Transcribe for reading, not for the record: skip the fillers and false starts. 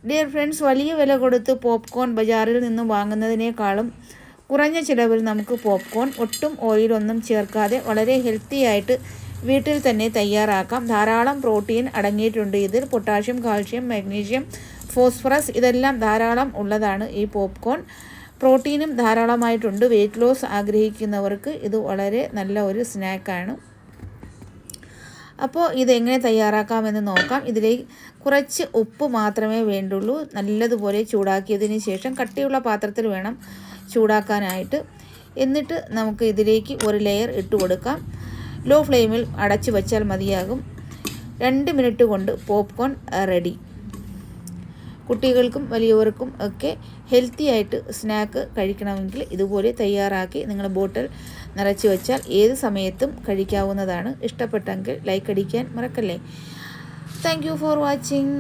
Dear friends, വലിയ വില കൊടുത്ത് പോപ്കോൺ ബജാറിൽ നിന്നും വാങ്ങുന്നതിനേക്കാളും കുറഞ്ഞ ചിലവിൽ നമുക്ക് പോപ്കോൺ ഒട്ടും ഓയിലൊന്നും ചേർക്കാതെ വളരെ ഹെൽത്തി ആയിട്ട് വീട്ടിൽ തന്നെ തയ്യാറാക്കാം. ധാരാളം പ്രോട്ടീൻ അടങ്ങിയിട്ടുണ്ട് ഇതിൽ. പൊട്ടാഷ്യം, കാൽഷ്യം, മാഗ്നീഷ്യം, ഫോസ്ഫറസ് ഇതെല്ലാം ധാരാളം ഉള്ളതാണ് ഈ പോപ്കോൺ. പ്രോട്ടീനും ധാരാളമായിട്ടുണ്ട്. വെയിറ്റ് ലോസ് ആഗ്രഹിക്കുന്നവർക്ക് ഇത് വളരെ നല്ല ഒരു സ്നാക്കാണ്. അപ്പോൾ ഇതെങ്ങനെ തയ്യാറാക്കാമെന്ന് നോക്കാം. ഇതിലേക്ക് കുറച്ച് ഉപ്പ് മാത്രമേ വേണ്ടുള്ളൂ. നല്ലതുപോലെ ചൂടാക്കിയതിന് ശേഷം കട്ടിയുള്ള പാത്രത്തിൽ വേണം ചൂടാക്കാനായിട്ട്. എന്നിട്ട് നമുക്ക് ഇതിലേക്ക് ഒരു ലെയർ ഇട്ട് കൊടുക്കാം. ലോ ഫ്ലെയിമിൽ അടച്ചു വച്ചാൽ മതിയാകും. 2 മിനിറ്റ് കൊണ്ട് പോപ്കോൺ റെഡി. കുട്ടികൾക്കും വലിയവർക്കും ഒക്കെ ഹെൽത്തി ആയിട്ട് സ്നാക്ക് കഴിക്കണമെങ്കിൽ ഇതുപോലെ തയ്യാറാക്കി നിങ്ങൾ ബോട്ടിൽ നിറച്ച് വെച്ചാൽ ഏത് സമയത്തും കഴിക്കാവുന്നതാണ്. ഇഷ്ടപ്പെട്ടെങ്കിൽ ലൈക്ക് അടിക്കാൻ മറക്കല്ലേ. Thank you for watching.